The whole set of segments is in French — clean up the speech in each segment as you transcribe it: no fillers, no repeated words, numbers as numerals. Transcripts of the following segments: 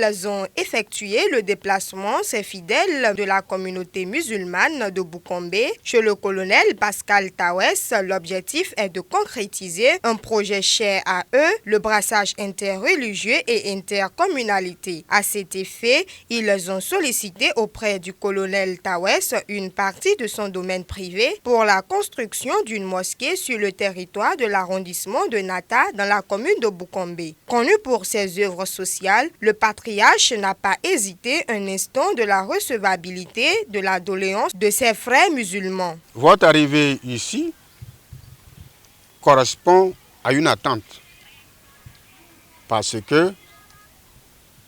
Ils ont effectué le déplacement, ces fidèles de la communauté musulmane de Boukombe, chez le colonel Pascal Tawes. L'objectif est de concrétiser un projet cher à eux, le brassage interreligieux et intercommunalité. À cet effet, ils ont sollicité auprès du colonel Tawes une partie de son domaine privé pour la construction d'une mosquée sur le territoire de l'arrondissement de Nata dans la commune de Boukombe. Connu pour ses œuvres sociales, le patriarche n'a pas hésité un instant de la recevabilité de la doléance de ses frères musulmans. Votre arrivée ici correspond à une attente parce que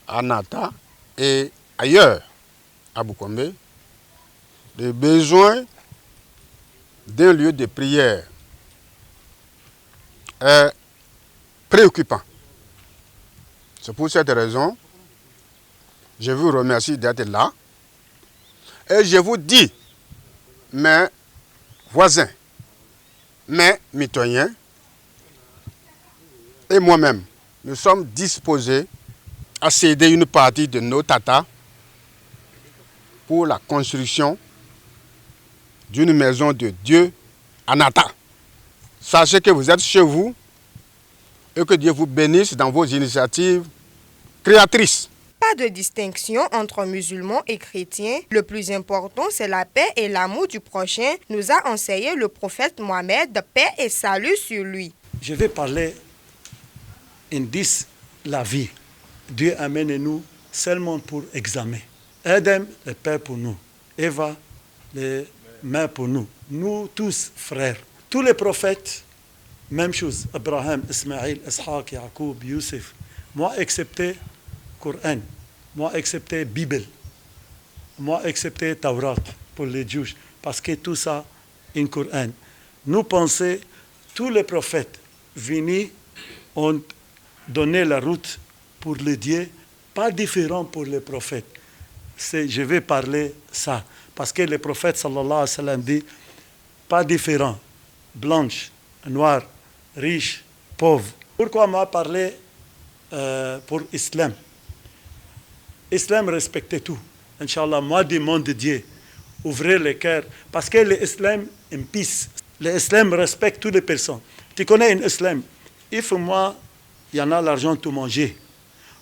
à Nata et ailleurs à Boukombe, le besoin d'un lieu de prière est préoccupant. C'est pour cette raison, je vous remercie d'être là et je vous dis, mes voisins, mes mitoyens et moi-même, nous sommes disposés à céder une partie de nos tatas pour la construction d'une maison de Dieu à Nata. Sachez que vous êtes chez vous et que Dieu vous bénisse dans vos initiatives créatrices. Pas de distinction entre musulmans et chrétiens. Le plus important, c'est la paix et l'amour du prochain, nous a enseigné le prophète Mohammed, paix et salut sur lui. Je vais parler indice la vie. Dieu amène nous seulement pour examen. Adam, le père pour nous. Eva, le mère pour nous. Nous tous frères. Tous les prophètes, même chose. Abraham, Ismaïl, Ishaq, Yacoub, Youssef. Moi, excepté Coran. Moi, excepté Bible. Moi, excepté Taurat pour les Juifs. Parce que tout ça, in Coran. Nous pensons, tous les prophètes venus ont donné la route pour les dieux, pas différent pour les prophètes. Je vais parler ça. Parce que le prophète, sallallahu alayhi wa sallam, dit, pas différent. Blanche, noire, riche, pauvre. Pourquoi moi parler pour l'islam? L'islam respectait tout. Inch'Allah, moi demande de Dieu, ouvrez les cœurs. Parce que l'islam est peace. L'islam respecte toutes les personnes. Tu connais un islam? Il faut moi, il y en a l'argent tout manger.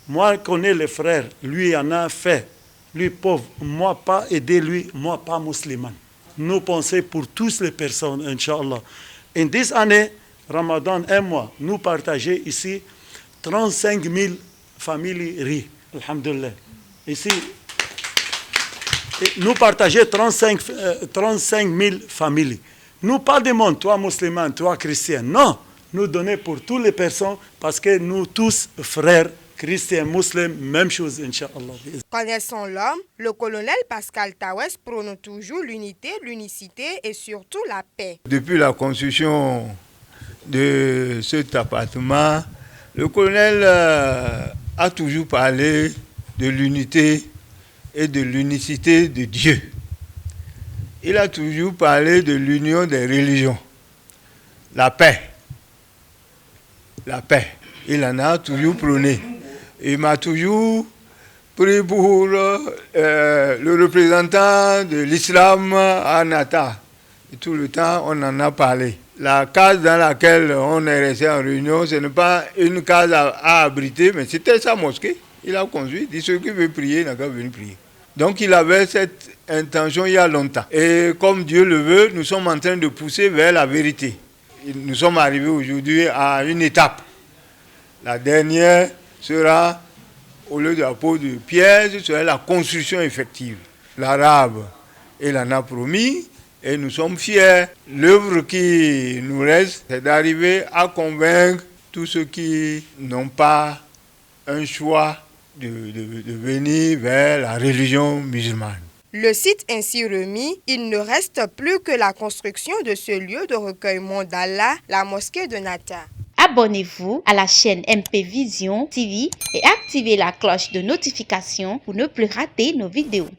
Moi, je connais les frères. Lui, il y en a fait. Lui, pauvre. Moi, pas aider lui. Moi, pas musulman. Nous pensons pour toutes les personnes, Inch'Allah. En 10 années, Ramadan, un mois, nous partageons ici 35 000 familles riz. Alhamdulillah. Ici, nous partageons 35 000 familles. Nous pas demandons, toi musulman, toi chrétien. Non, nous donnons pour toutes les personnes parce que nous tous frères, chrétiens, musulmans, même chose, Inch'Allah. Connaissant l'homme, le colonel Pascal Tawes prône toujours l'unité, l'unicité et surtout la paix. Depuis la construction de cet appartement, le colonel a toujours parlé de l'unité et de l'unicité de Dieu. Il a toujours parlé de l'union des religions, la paix. La paix, il en a toujours prôné. Il m'a toujours pris pour le représentant de l'islam à Nata. Et tout le temps, on en a parlé. La case dans laquelle on est resté en réunion, ce n'est pas une case à abriter, mais c'était sa mosquée. Il a construit, il dit ceux qui veulent prier, n'a qu'à venir prier. Donc il avait cette intention il y a longtemps. Et comme Dieu le veut, nous sommes en train de pousser vers la vérité. Nous sommes arrivés aujourd'hui à une étape. La dernière sera, au lieu de la peau de pierre, ce sera la construction effective. L'arabe, il en a promis et nous sommes fiers. L'œuvre qui nous reste, c'est d'arriver à convaincre tous ceux qui n'ont pas un choix de venir vers la religion musulmane. Le site ainsi remis, il ne reste plus que la construction de ce lieu de recueillement d'Allah, la mosquée de Nata. Abonnez-vous à la chaîne MP Vision TV et activez la cloche de notification pour ne plus rater nos vidéos.